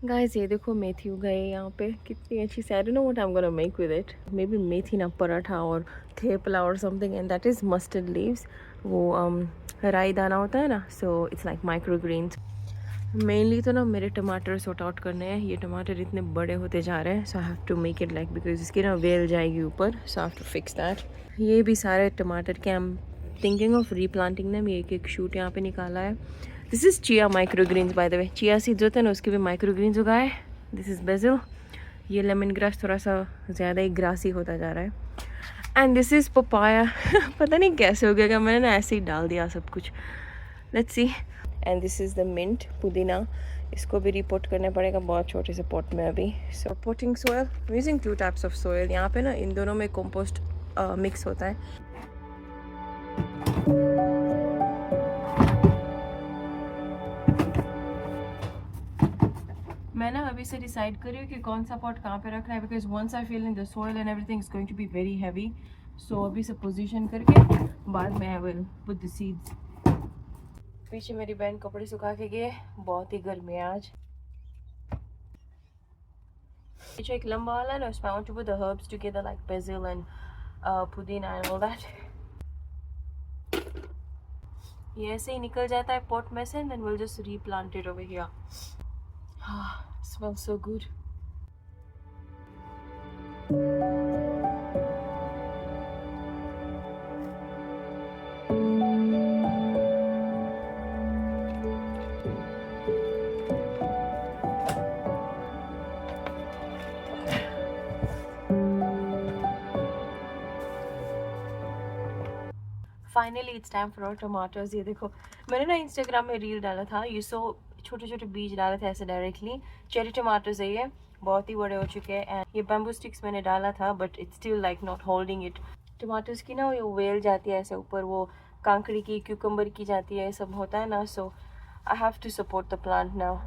Guys ये देखो मेथी उगाई है यहाँ पे, कितनी अच्छी से। I don't know what I am gonna make with it, maybe methi ना पराठा और थेपला और something, and that is mustard leaves. वो राई दाना होता है ना, so it's like microgreens. Mainly तो ना मेरे टमाटर सॉर्ट आउट करने हैं। ये टमाटर इतने बड़े होते जा रहे हैं, so I have to make it like, because इसकी ना वेल जाएगी ऊपर, so I have to fix that. ये भी सारे टमाटर के हम थिंकिंग ऑफ रीप्लांटिंग ने, एक एक शूट यहाँ पे निकाला है। This is chia microgreens by the way. Chia seeds होते हैं ना, उसके भी माइक्रो ग्रीन्स उगाए। This is basil. ये लेमन ग्रास थोड़ा सा ज़्यादा ही ग्रासी होता जा रहा है। And this is papaya. पता नहीं कैसे हो गया, मैंने ना ऐसे ही डाल दिया सब कुछ। Let's see. And this is the mint, पुदीना। इसको भी रिपोर्ट करना पड़ेगा बहुत छोटे से पॉट में अभी। So potting soil, using 2 types of soil. यहाँ पे ना इन दोनों में कंपोस्ट मिक्स होता है। मैं ना अभी से डिसाइड कर रही हूँ कि कौन सा पॉट कहाँ पे रखना है, because once I fill in the soil and everything is going to be very heavy. So अभी से पोजीशन करके बाद में I will put the seeds. पीछे मेरी बहन कपड़े सुखा के गए, बहुत ही गर्मी है आज। पीछे एक लंबा वाला है ना, उसमें I want to put the herbs together like basil and pudina and all that. ये ऐसे ही निकल जाता है पॉट में से, and then will just replant it over here. Smells so good. Finally it's time for टमाटर्स। ये देखो, मैंने ना इंस्टाग्राम में रील डाला था, ये सो छोटे छोटे बीज डाले थे ऐसे डायरेक्टली। चेरी टमाटर्स है, ये बहुत ही बड़े हो चुके हैं। एंड ये बैम्बू स्टिक्स मैंने डाला था, but it's still like not holding it. टमाटर्स की ना ये वेल जाती है ऐसे ऊपर, वो कांकड़ी की, क्यूकम्बर की जाती है, ये सब होता है ना। So I have to support the plant now.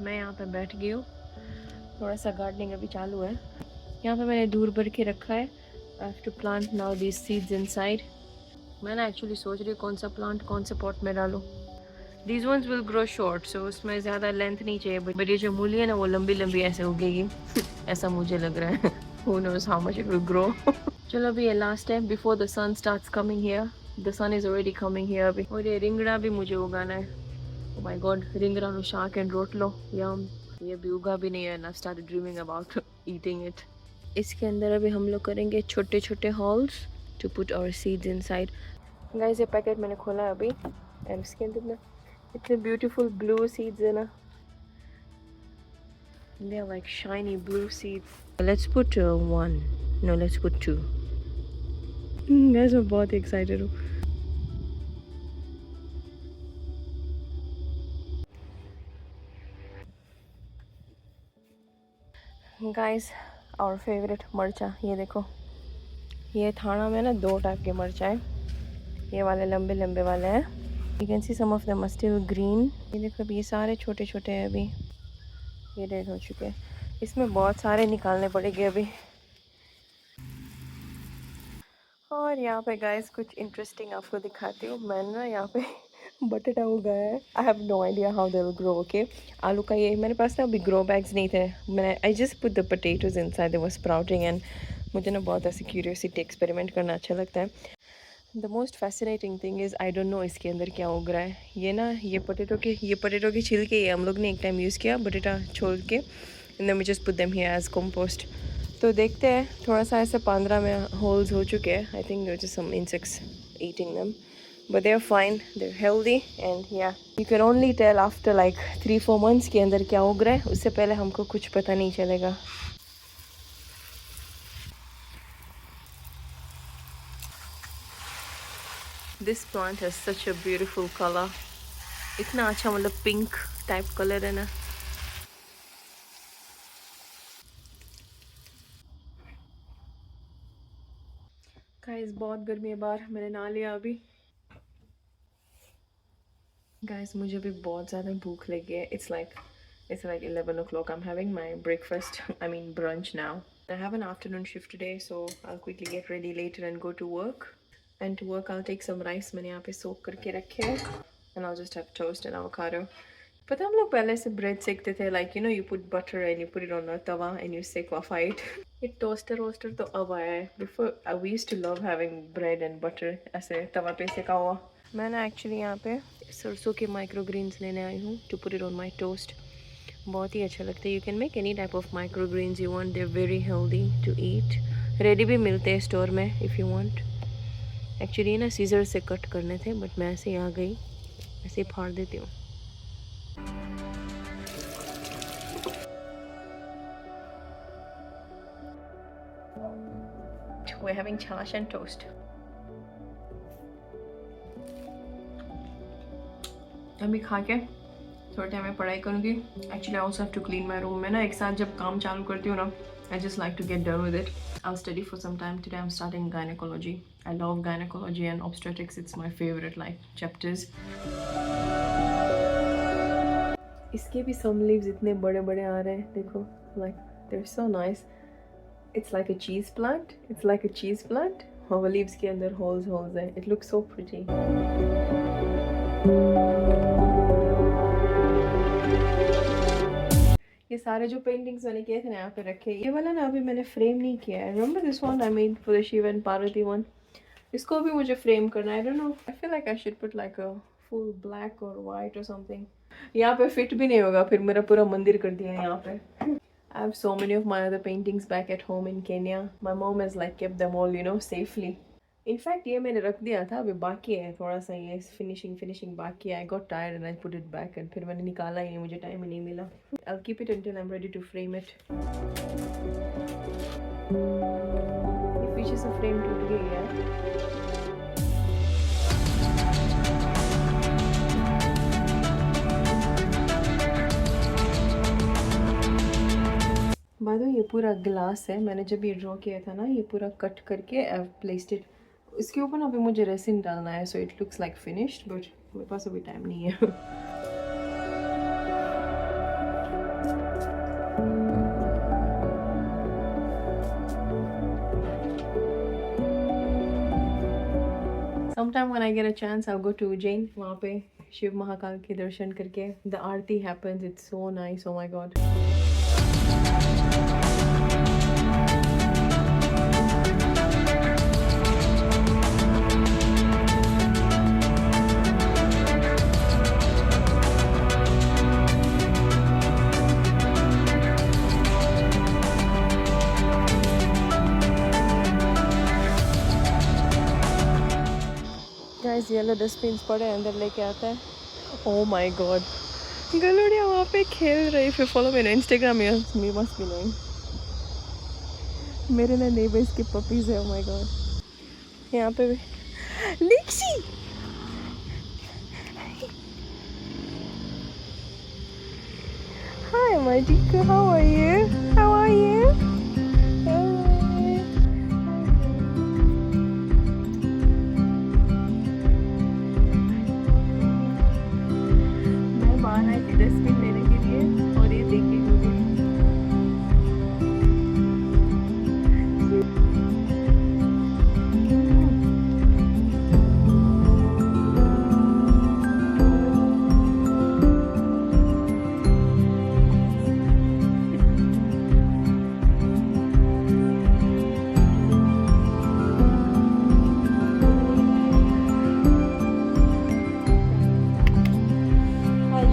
मैं यहाँ पे बैठ गई हूँ, थोड़ा सा गार्डनिंग अभी चालू है। यहाँ पे मैंने दूर भर के रखा है। I have to plant now these seeds inside. मैं ना एक्चुअली सोच रही हूँ कौन सा प्लांट कौन से पॉट में डालूँ। These ones will grow short, so उसमें ज़्यादा लेंथ नहीं चाहिए, बट ये जो मूली है ना वो लंबी लंबी ऐसे उगेगी। ऐसा मुझे लग रहा है। Who knows how much it will grow. चलो अभी ये लास्ट है before the sun starts coming here. The sun is already coming here अभी। और ये रिंगड़ा भी मुझे उगाना है। Oh my god, रिंगड़ा नो शाक एंड रोटलो, यम। ये भी उगा भी नहीं है, and I've started dreaming about eating it. इसके अंदर अभी हम लोग करेंगे छोटे छोटे holes to put our seeds inside. Guys ये पैकेट मैंने खोला है अभी, एंड इसके अंदर ना इतने ब्यूटीफुल ब्लू सीड्स है ना। They are like shiny blue seeds. Let's put one. No, let's put 2. Guys मैं बहुत एक्साइटेड हूँ। गाइस आवर फेवरेट मरचा, ये देखो। ये थाना में ना 2 टाइप के मरचा है। ये वाले लंबे लंबे वाले हैं। You can see some of them are still green. ये देखो अभी ये सारे छोटे छोटे हैं, अभी ये रेड हो चुके हैं। इसमें बहुत सारे निकालने पड़ेंगे अभी। और यहाँ पे गाइस कुछ इंटरेस्टिंग आपको दिखाती हूँ। मैंने ना यहाँ पे बटेटा उगाया है। I have no idea how they will grow. Okay, आलू का ये मेरे पास ना अभी ग्रो बैग्स नहीं थे। मैंने I just put the potatoes inside, they were sprouting, and मुझे ना बहुत ऐसी क्यूरियोसिटी एक्सपेरिमेंट करना अच्छा लगता है। The most fascinating thing is I don't no इसके अंदर क्या उग रहा है। ये ना ये पोटैटो के छिलके ये हम लोग ने एक टाइम यूज़ किया बटेटा छोड़ के, and then we just put them here as compost. तो देखते हैं, थोड़ा सा ऐसे 15 में होल्स हो चुके हैं. I think there just some insects eating them, but they are fine, they are healthy and yeah you can only tell after like 3-4 months के अंदर क्या उग रहा है. उससे पहले हमको कुछ पता नहीं चलेगा. This plant has such a beautiful colour. इतना अच्छा, मतलब पिंक टाइप कलर है ना. गाइस बहुत गर्मी है बाहर, मैंने नहा लिया अभी. गाइस मुझे भी बहुत ज़्यादा भूख लगी है. it's like 11 o'clock. I'm having my breakfast, I mean brunch now. I have an afternoon shift today, so I'll quickly get ready later and go to work. And to work I'll take some rice, मैंने यहाँ पे soak करके रखे हैं, and I'll just have toast and avocado. पता हम लोग पहले से ब्रेड सेकते थे, like you know, you put butter and you put it on a tawa and you sequify it. ये टोस्टर वोस्टर तो अब आया है. Before we used to love having bread and butter ऐसे तवा पे सेका हुआ. मैं ना एक्चुअली यहाँ पे सरसों के माइक्रो ग्रीन्स लेने आई हूँ to put it on my toast. बहुत ही अच्छा लगता है. You can make any type of micro greens you want. They're very healthy to eat. Ready भी मिलते हैं स्टोर में if you want. एक्चुअली ना सीजर से कट करने थे, बट मैं ऐसे ही आ गई, ऐसे ही फाड़ देती हूँ. We're having chash and toast. अभी खा के थोड़ा टाइम में पढ़ाई करूँगी. Actually I also have to clean my room. मैं ना एक साथ जब काम चालू करती हूँ ना, I just like to get done with it. I'll study for some time. Today I'm starting gynecology. I love gynecology and obstetrics. It's my favorite like chapters. इसके भी some leaves इतने बड़े बड़े आ रहे हैं, देखो, like they're so nice. It's like a cheese plant. It's like a cheese plant. और leaves के अंदर holes हैं. It looks so pretty. ये सारे जो पेंटिंग्स मैंने किए थे ना यहाँ पे रखे. ये वाला ना अभी मैंने फ्रेम नहीं किया है. Remember this one I made for the Shiva and Parvati one? इसको भी मुझे फ्रेम करना है. I don't know. I feel like I should put like a full black or white or something. यहाँ पे फिट भी नहीं होगा, फिर मेरा पूरा मंदिर कर दिया यहाँ पे. I have so many of my other paintings back at home in Kenya. My mom has like kept them all, you know, safely. In fact, ये मैंने रख दिया था, अभी बाकी है थोड़ा सा, ये finishing बाकी है. I got tired and I put it back and फिर मैंने निकाला ही नहीं, मुझे टाइम ही नहीं मिला. I'll keep it until I'm ready to frame it. ये पीछे से फ्रेम टूट गई है. बाय द वे ये पूरा ग्लास है. मैंने जब ये ड्रॉ किया था ना, ये पूरा कट करके आई प्लेस्ड इट. इसके ऊपर ना अभी मुझे रेसिन डालना है, so it looks like finished, but मेरे पास अभी टाइम नहीं है. Sometime when I get a chance, I'll go to Ujjain. वहाँ पे शिव महाकाल के दर्शन करके the Aarti happens. It's so nice. Oh my God. Guys yellow dustbin पड़े, अंदर लेके आता है. ओह माय गॉड, गलोड़िया वहाँ पे खेल रही. फिर फॉलो मेरे इंस्टाग्राम में, मी मस्ट बी नोइंग. मेरे ना नेबर्स के पपीज है. ओह माय गॉड, यहाँ पे भी लिक्सी. Hi my dear, how are you? How are you? Dustbin लेने के लिए, और ये देखिए मुझे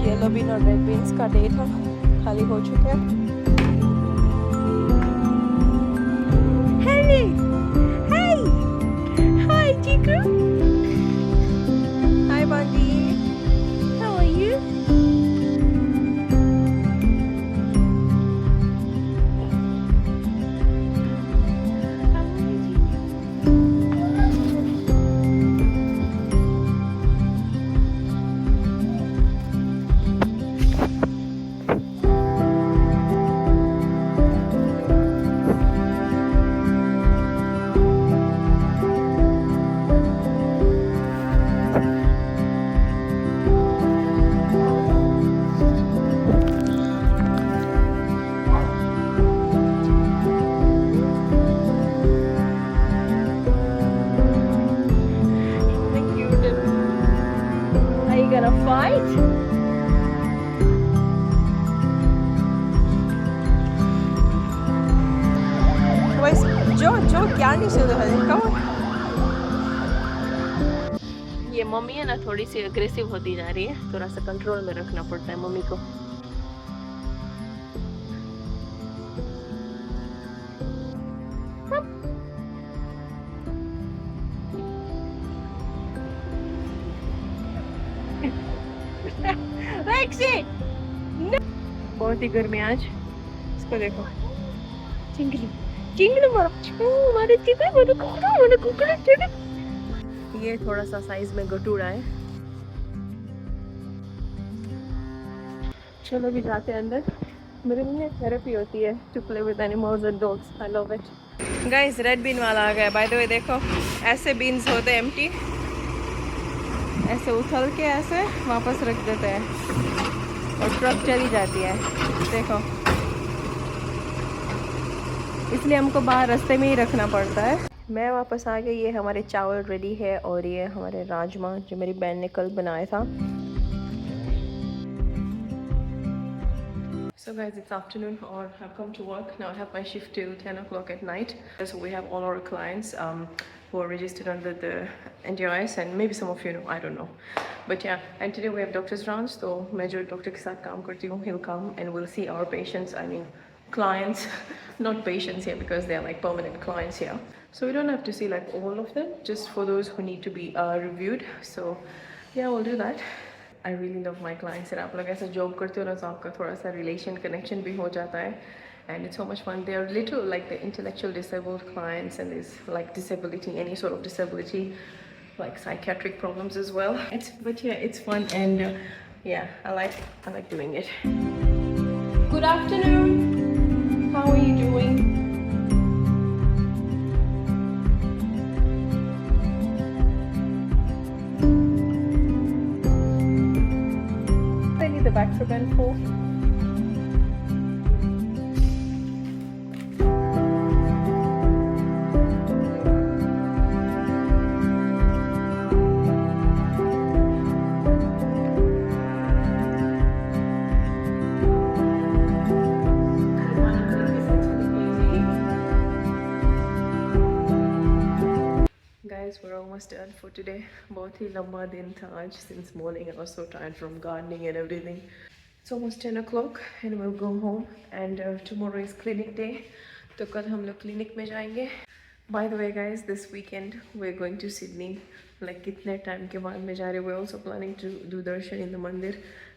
येलो बीन और रेड बीन्स का डे था, खाली हो चुके हैं. Hey! Hey! Hi, Chiku! Hi, Bundy! How are you? Are you gonna fight? Where's Joe? Joe क्या नहीं सुन रहा है? Come on. ये मम्मी है ना थोड़ी सी अग्रेसिव होती जा रही है, थोड़ा सा कंट्रोल में रखना पड़ता है मम्मी को. Lexi! No! बहुत ही गर्मी आज. इसको देखो. चिंगली चिंगली मारे चिंगली मारे कुकड़ा चिंगली. ये थोड़ा सा साइज में गटूड़ा है. चलो अभी जाते हैं अंदर. मेरे में थेरेपी होती है to play with animals and dogs. I love it. Guys red bean वाला आ गया. बाय द वे देखो ऐसे बीन्स होते हैं एम्प्टी. ऐसे उछल के ऐसे वापस रख देते हैं और ट्रक चली जाती है. देखो इसलिए हमको बाहर रास्ते में ही रखना पड़ता है. मैं वापस आ गई. ये हमारे चावल रेडी है और ये हमारे राजमा जो मेरी बहन ने कल बनाया था. So guys, it's afternoon or I've come to work now. I have my shift till 10 o'clock at night. So we have all our clients who are registered under the NDIS, and maybe some of you know, I don't know. But yeah, and today we have doctor's rounds. So major doctor ke saath kaam karti hu. He'll come and we'll see our patients. I mean clients, not patients here because they're like permanent clients here. So we don't have to see like all of them, just for those who need to be reviewed. So yeah, we'll do that. I really love my clients. आप लोग ऐसा job करते हो ना तो आपका थोड़ा सा रिलेशन कनेक्शन भी हो जाता है. And it's so much fun. They are little like the intellectual disabled clients, and there's like disability, any sort of disability, like psychiatric problems as well. But yeah, it's fun, and yeah, I like doing it. Good afternoon. How are you doing? I need the back to bend for. Guys, we're almost done for today. बहुत ही लंबा दिन था आज. Since morning I was so tired from gardening and everything. It's almost 10 o'clock and we'll go home. And tomorrow is clinic day. तो कल हम लोग clinic में जाएंगे. By the way guys, this weekend we're going to Sydney. Like कितने time के बाद में जा रहे. We're also planning to do darshan in the mandir.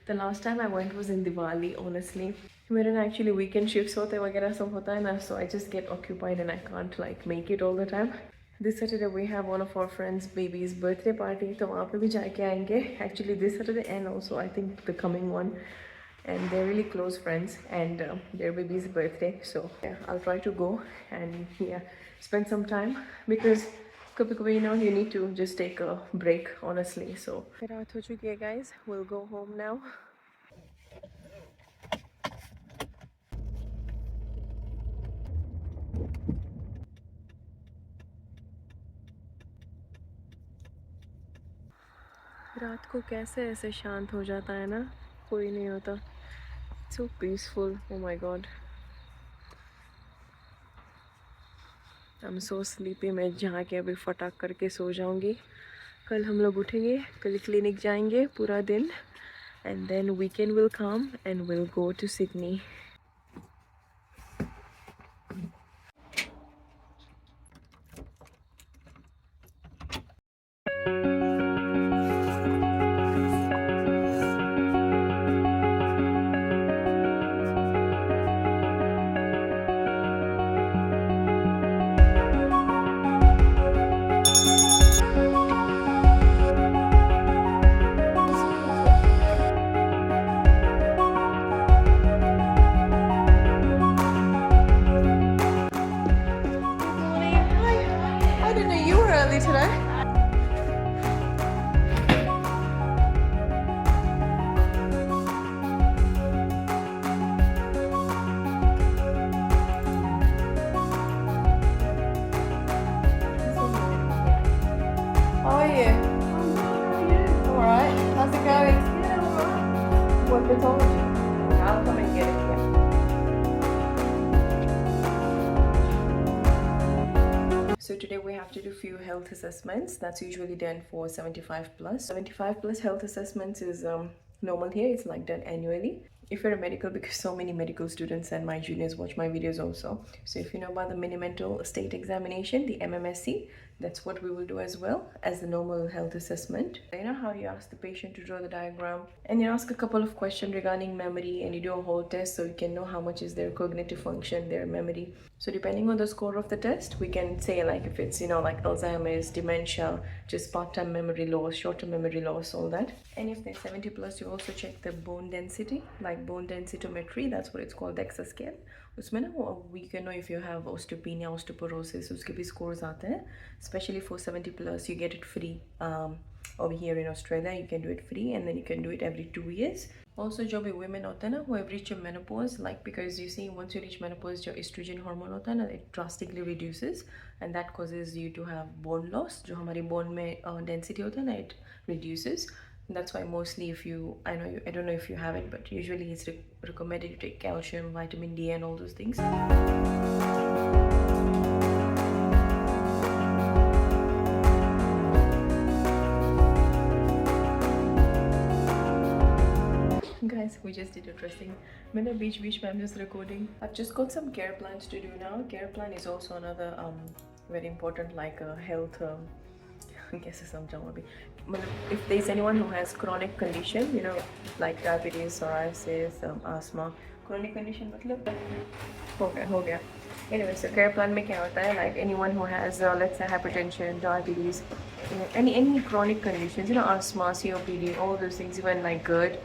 The last time I went was in Diwali, honestly. मेरे ना actually weekend shifts होते वगैरह सब होता है ना. So I just get occupied and I can't like make it all the time. This Saturday we have one of our friends' baby's birthday party, तो वहाँ पे भी जाके आएंगे. Actually this Saturday and also I think the coming one, and they're really close friends and their baby's birthday. So yeah, I'll try to go and yeah, spend some time because कभी-कभी you know you need to just take a break honestly. So रात हो चुकी है guys. We'll go home now. रात को कैसे ऐसे शांत हो जाता है ना, कोई नहीं होता. So peaceful. Oh my god. I'm so sleepy. मैं जहाँ के अभी फटाक करके सो जाऊँगी. कल हम लोग उठेंगे, कल क्लिनिक जाएंगे पूरा दिन, and then weekend will come and we'll go to Sydney. I'll come and get it. So today we have to do few health assessments. That's usually done for 75 plus. 75 plus health assessments is normal here. It's like done annually. If you're a medical, because so many medical students and my juniors watch my videos also. So if you know about the mini mental state examination, the MMSC, that's what we will do as well as the normal health assessment. You know how you ask the patient to draw the diagram and you ask a couple of questions regarding memory and you do a whole test so you can know how much is their cognitive function, their memory. So depending on the score of the test, we can say like if it's, you know, like Alzheimer's, dementia, just part-time memory loss, short-term memory loss, all that. And if they're 70 plus, you also check the bone density, like bone densitometry, that's what it's called, DEXA scale. उसमें ना we can know if you have osteopenia, osteoporosis, उसके भी scores आते हैं. Especially for 70 plus, you get it free. Over here in Australia, you can do it free and then you can do it every 2 years. Also, जो भी women होते हैं ना who have reached menopause, like because you see once you reach menopause, जो estrogen hormone होता है ना, it drastically reduces and that causes you to have bone loss. जो हमारी bone में density होता है ना, it reduces. That's why mostly if you, I don't know if you have it, but usually it's recommended to take calcium, vitamin D and all those things. Guys, we just did a dressing. Beach, I'm just recording. I've just got some care plans to do now. Care plan is also another very important, like a health if there's anyone who has chronic condition, you know, like diabetes, psoriasis, asthma, chronic condition मतलब हो गया. Anyway, so care plan में क्या होता है, like anyone who has let's say hypertension, diabetes, you know, any chronic conditions, you know, asthma, COPD, all those things, even like GERD,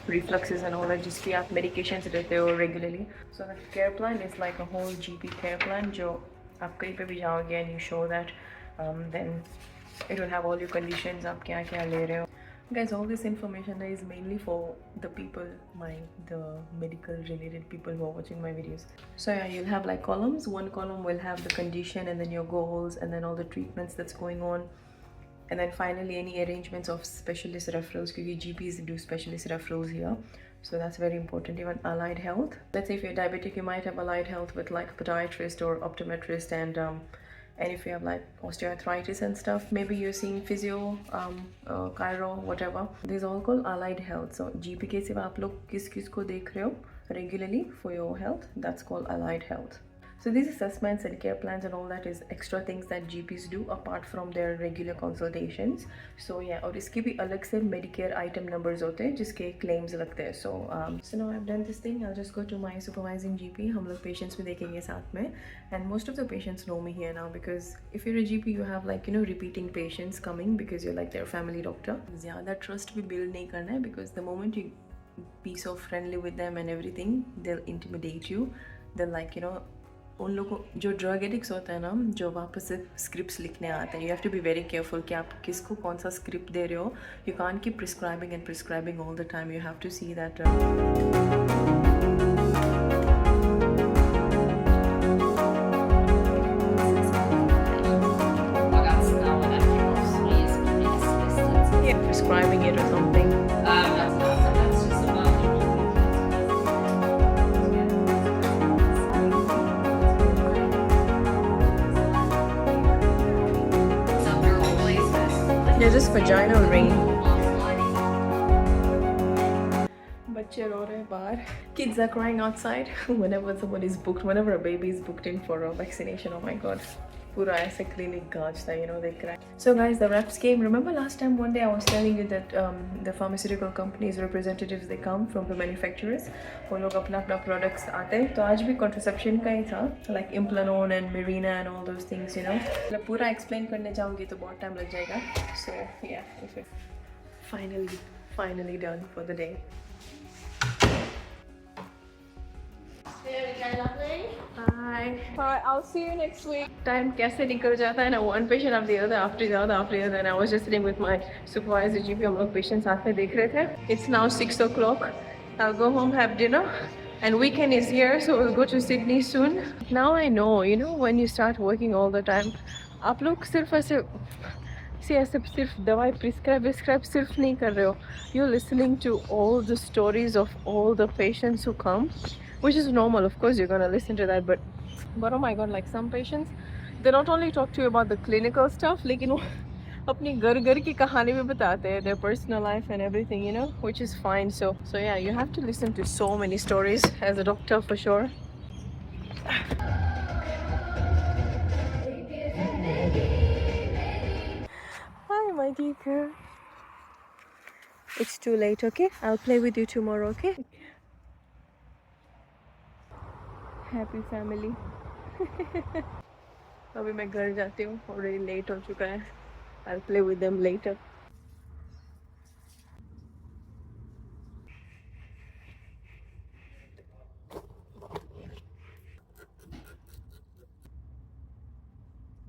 refluxes and all that, just be आप medications रहते हो regularly. So the care plan is like a whole GP care plan जो आप कहीं पे भी जाओगे and you show that, then it will have all your conditions, आप क्या क्या ले रहे हो. Guys, all this information is mainly for the people, the medical related people who are watching my videos. So yeah, you'll have like columns. One column will have the condition and then your goals and then all the treatments that's going on. And then finally any arrangements of specialist referrals, because GPs do specialist referrals here. So that's very important. Even allied health. Let's say if you're diabetic, you might have allied health with like podiatrist or optometrist, and if you have like osteoarthritis and stuff, maybe you're seeing physio, chiro, whatever. This is all called allied health. So GP के सिवा आप लोग किस को देख रहे हो regularly for your health, that's called allied health. So these assessments and care plans and all that is extra things that GPs do apart from their regular consultations. So yeah, और इसके भी अलग से Medicare item numbers होते हैं जिसके claims लगते हैं. So now I've done this thing. I'll just go to my supervising GP. हम लोग patients भी देखेंगे साथ में. And most of the patients know me here now because if you're a GP, you have like, you know, repeating patients coming because you're like their family doctor. ज़्यादा trust भी build नहीं करना है because the moment you be so friendly with them and everything, they'll intimidate you. They'll like, you know, उन लोगों जो drug addicts होता है ना, जो वापस से स्क्रिप्ट्स लिखने आते हैं, you have to be very careful कि आप किसको कौन सा स्क्रिप्ट दे रहे हो. You can't keep prescribing and prescribing all the time. You have to see that prescribing it or something. That's just about yeah, just vaginal ring. बच्चे रो रहे हैं बाहर. Kids are crying outside whenever someone is booked, whenever a baby is booked in for a vaccination. Oh my god. पूरा ऐसे clinic गाँचता, you know, they cry. So guys, the reps came. Remember last time one day I was telling you that the pharmaceutical companies representatives, they come from the manufacturers. वो लोग अपना products आते हैं. तो आज भी contraception का ही था, like Implanon and Mirena and all those things, you know. मतलब पूरा explain करने जाऊँगी तो बहुत time लग जाएगा. So yeah, if it's finally done for the day. There we go, lovely. Bye. Alright, I'll see you next week. Time कैसे निकल जाता है ना, one patient after the other, after the other, and I was just sitting with my supervisor GP. हम लोग patients साथ में देख रहे थे. It's now 6 o'clock. I'll go home, have dinner, and weekend is here, so we'll go to Sydney soon. Now I know, you know, when you start working all the time, आप लोग सिर्फ ऐसे सी ऐसे सिर्फ दवाई प्रिस्क्राइब सिर्फ नहीं कर रहे हो, you listening to all the stories of all the patients who come, which is normal, of course you're gonna listen to that, but oh my god, like some patients, they not only talk to you about the clinical stuff, लेकिन वो अपनी घर की कहानी भी बताते हैं, their personal life and everything, you know, which is fine. So yeah, you have to listen to so many stories as a doctor for sure. Hi my dear girl, it's too late, okay? I'll play with you tomorrow, okay? Happy family. अभी मैं घर जाती हूँ, already late हो चुका है. I'll play with them later.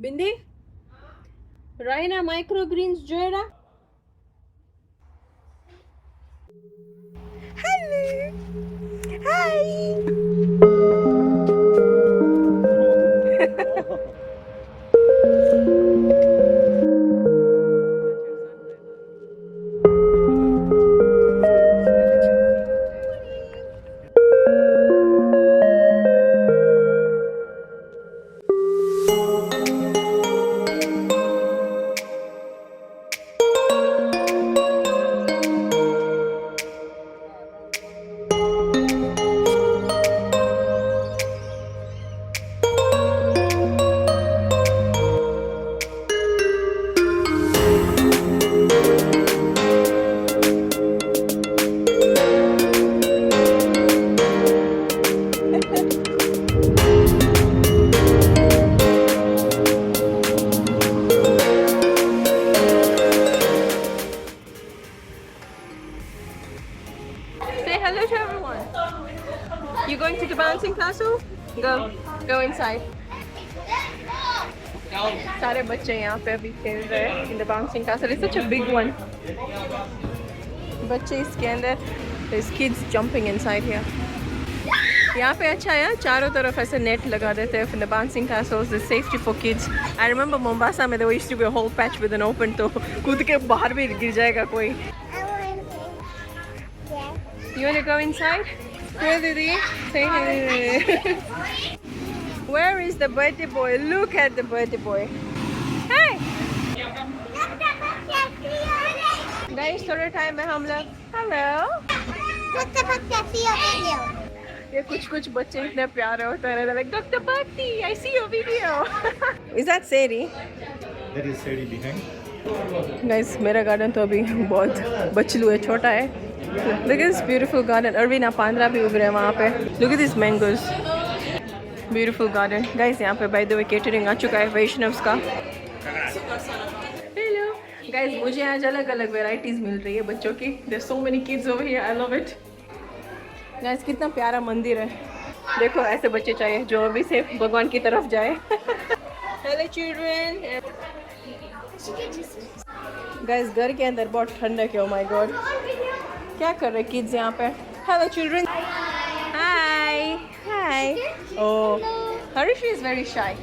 Bindi? Raina microgreens joera? Hello. Hi. Say hello to everyone. You going to the bouncing castle? Go inside. सारे बच्चे यहाँ पे अभी खेल रहे हैं in the bouncing castle. It's such a big one. बच्चे इसके अंदर. There's kids jumping inside here. यहाँ पे अच्छा है, चारों तरफ ऐसे नेट लगा देते हैं in the bouncing castles. There's safety for kids. I remember Mombasa में there used to be a whole patch with an open, तो कूद के बाहर भी गिर जाएगा कोई. You want to go inside? Where did he? Say hey. Where is the birthday boy? Look at the birthday boy. Hey! Guys, थोड़े time में हम लोग hello. ये कुछ बच्चे इतने प्यारे होते हैं. They're like, Dr. Bhakti, I see your video. Is that Seri? That is Seri behind. Guys, मेरा गार्डन तो अभी बहुत बचलू है, छोटा है. Look at this beautiful garden. Arvina Pandra भी उग रहे हैं वहाँ पे. Look at these mangoes. Beautiful garden. Guys, यहाँ पे by the way catering आ चुका है वैष्णव्स का. Hello. Guys, मुझे आज अलग-अलग varieties मिल रही है बच्चों की. There's so many kids over here. I love it. Guys, कितना प्यारा मंदिर है. देखो ऐसे बच्चे चाहिए जो अभी से भगवान की तरफ जाए. Hello children. Guys, घर के अंदर बहुत ठंडक है. Oh my god. क्या कर रहे किड्स यहाँ पे? Hello children. Hi. Hi. Oh, Harish is very shy.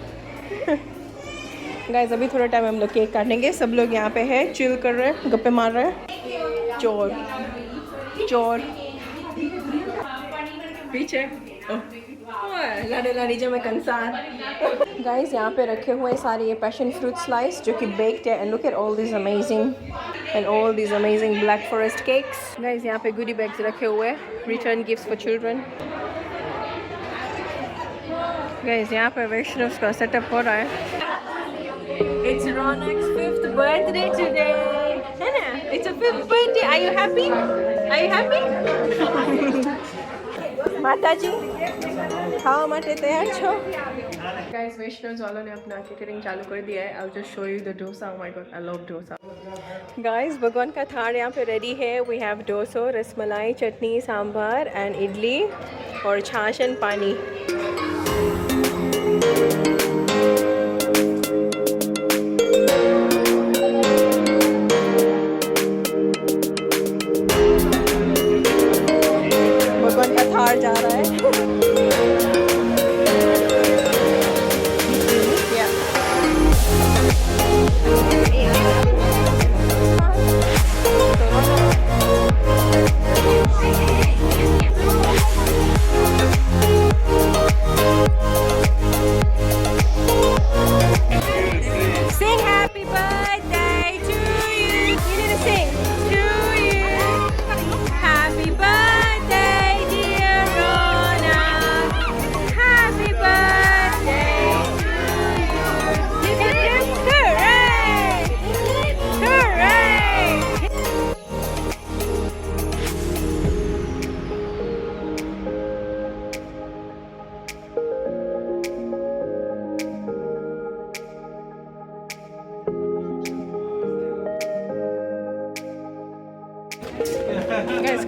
Guys, अभी थोड़ा टाइम हम लोग केक काटेंगे. सब लोग यहाँ पे है, चिल कर रहे हैं, गप्पे मार रहे हैं. चोर पीछे. लाडे लाडी जो मैं कंसार. Guys, यहाँ पे रखे हुए सारे ये पैशन फ्रूट स्लाइस जो कि baked है. And look at all these amazing black forest cakes. Guys, यहाँ पे goodie bags रखे हुए, return gifts for children. Guys, यहाँ पे वैष्णव का सेटअप हो रहा है. It's Ronak's 5th birthday today. है ना? It's a 5th birthday. Are you happy? माताजी खाओ माटे तैयार छो. Guys, वैष्णव वालों ने अपना केटरिंग चालू कर दिया है. I'll just show you the dosa. Oh my god, I love dosa. Guys, भगवान का थाल यहाँ पे रेडी है. We have dosa, rasmalai, chutney, sambar and idli और छाछ and पानी. भगवान का थाल जा रहा है. Yeah.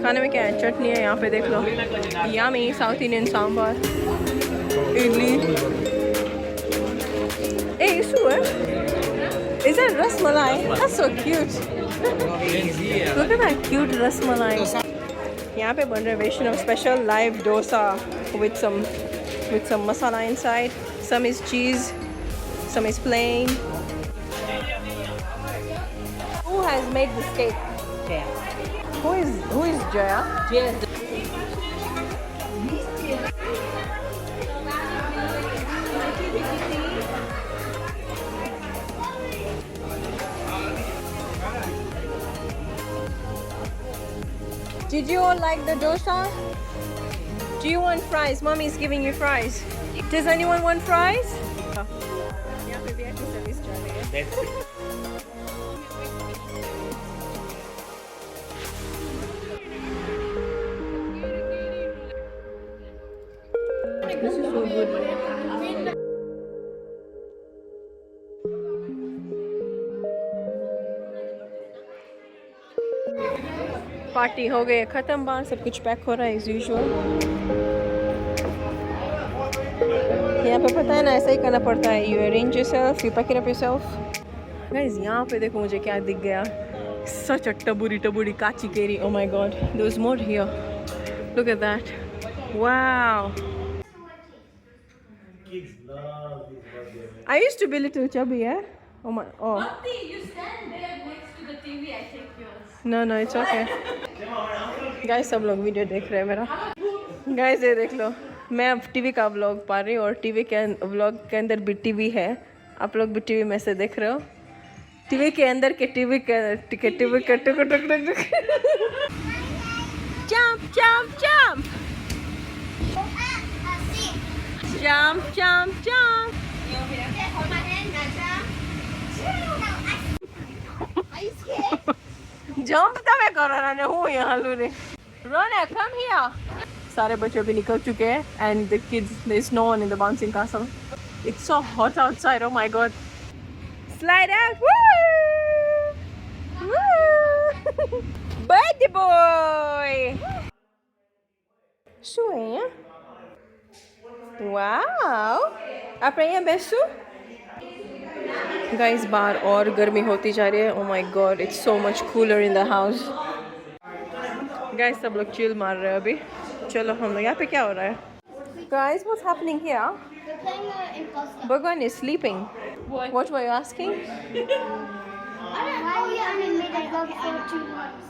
खाने में क्या है? चटनी है यहाँ पे, देख लो। Yummy south Indian sambar, idli. A issue है, is that rasmalai? That's so cute. Look at that cute rasmalai. यहाँ पे बन रहा है Vaishnav special live dosa with some masala inside. Some is cheese, some is plain. Who has made this cake? Jaya. Who is Jaya? Jaya. Did you all like the dosa? Do you want fries? Mommy is giving you fries. Does anyone want fries? यहाँ पे भी अच्छी service चल रही है। This is so good. Party हो गई ख़त्म, बाहर सब कुछ पैक हो रहा है एज यूजुअल। यहाँ पे पता है ना, ऐसा ही करना पड़ता है। You arrange yourself, you pack it up yourself. Guys यहाँ पे देखो मुझे क्या दिख गया, सच अ टबूरी kachi keri. Oh my god, there is more here, look at that, wow. I used to be little chubby, yeah? Oh my, oh. Bhakti, you stand there next to the TV, I take yours. No, it's okay. Guys, सब लोग video देख रहे हैं मेरा। Guys ये देख लो, मैं अब टीवी का व्लॉग पा रही हूँ और टीवी के व्लॉग के अंदर भी टीवी है। आप लोग भी टीवी में से देख रहे हो, टीवी के अंदर के टीवी के टीवी के टुक टुक टुक। Jump, jump, jump. Jump, jump, jump. Jump तब करो ना, हूँ यहाँ लूरी। रोना, come here. सारे बच्चे भी निकल चुके हैं and the kids, there is no one in the bouncing castle. It's so hot outside. Oh my god. Slide out. Woo! Woo! Birthday boy. શું હે? वाओ, आप यहाँ बैसो। गाइस बाहर और गर्मी होती जा रही है। ओ my God, it's so much cooler in the house. Guys सब लोग चिल मार रहे हैं अभी। चलो हम लोग, यहाँ पे क्या हो रहा है? Guys what's happening here? We're playing imposter. Bhagwan is sleeping. What were you asking? Why you haven't made a vlog for 2 months?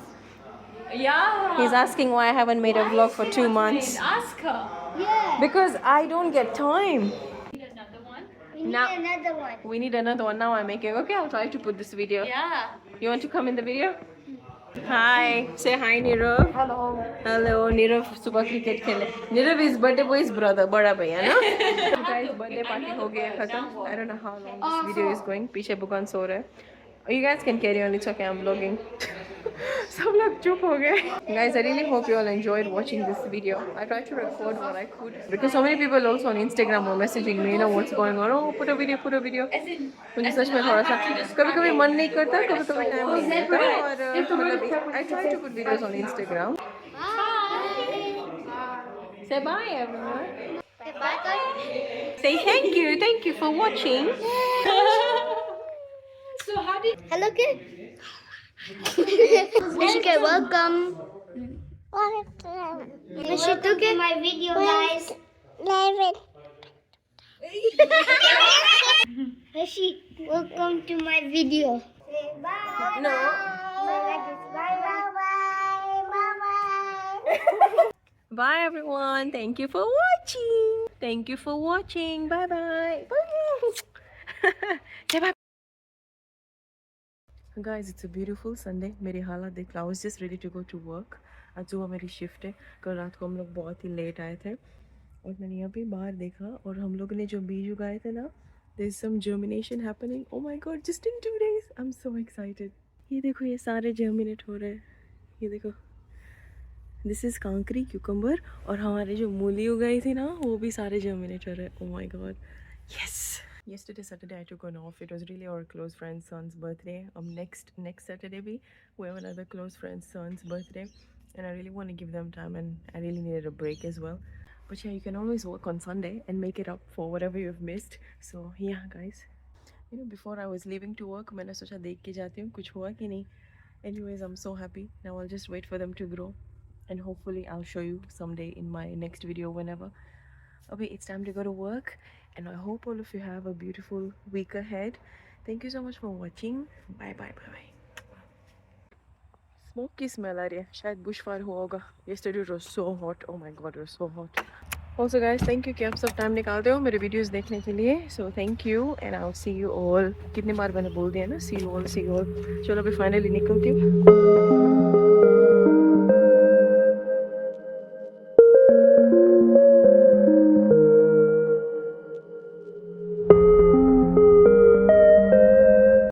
Yeah. He's asking why I haven't made a vlog for 2 months. Ask her. Yeah. Because I don't get time. Another one. We need Now- another one. We need another one. Now I'm making. Okay, I'll try to put this video. Yeah. You want to come in the video? Hi. Say hi, Nirav. Hello. Hello, Nirav सुबह cricket खेले। Nirav is birthday boy's brother, बड़ा भैया ना? Guys, birthday party हो गया खत्म। I don't know how long this video is going. पीछे बुकान सो रहा है। You guys can carry on. It's okay. I'm vlogging. सब लोग चुप हो गए। Guys, I really hope you all enjoyed watching this video. I tried to record what I could because so many people also on Instagram were messaging me, you know what's going on. Oh, put a video, put a video. मुझे सच में थोड़ा सा कभी-कभी मन नहीं करता, कभी-कभी time नहीं मिलता और मतलब I try to put videos on Instagram. Say bye everyone. Say thank you for watching. So how did? Hello, kid. Okay, welcome. Welcome to my video, guys. Rishi, welcome to my video. Bye. No. Bye everyone. Thank you for watching. Thank you for watching. Bye bye. Bye. Say bye. Guys, it's a beautiful Sunday. मेरी हालत देख लो. I was just ready to go to work. आज सुबह मेरी shift है. कल रात को हम लोग बहुत ही लेट आए थे और मैंने यहाँ पे बाहर देखा और हम लोगों ने जो बीज उगाए थे ना, there's some germination happening. Oh my god, just in 2 days. I'm so excited. ये देखो, ये सारे germinate हो रहे हैं. ये देखो, दिस इज़ कांकरी क्यूकम्बर और हमारे जो मूली उगाई थी ना वो भी सारे germinate हो रहे हैं. Oh my god, yes. Yesterday Saturday I took an off. It was really our close friend's son's birthday. Next Saturday we have another close friend's son's birthday. and I really want to give them time, and I really needed a break as well. But yeah, you can always work on Sunday and make it up for whatever you've missed. So yeah, guys. You know, before I was leaving to work, मैंने सोचा देख के जाती हूँ कुछ हुआ कि नहीं. Anyways, I'm so happy. Now I'll just wait for them to grow, and hopefully I'll show you someday in my next video whenever. Okay, it's time to go to work, and I hope all of you have a beautiful week ahead. Thank you so much for watching. Bye bye bye bye. Smoke की smell आ रही है. शायद bushfire हुआ होगा. Yesterday it was so hot. Oh my god, it was so hot. Also guys, thank you कि आप सब time निकालते हो मेरे वीडियोस देखने के लिए. So thank you and I'll see you all. कितनी बार मैंने बोल दिया ना, see you all. चलो अभी फाइनली निकलती हूँ.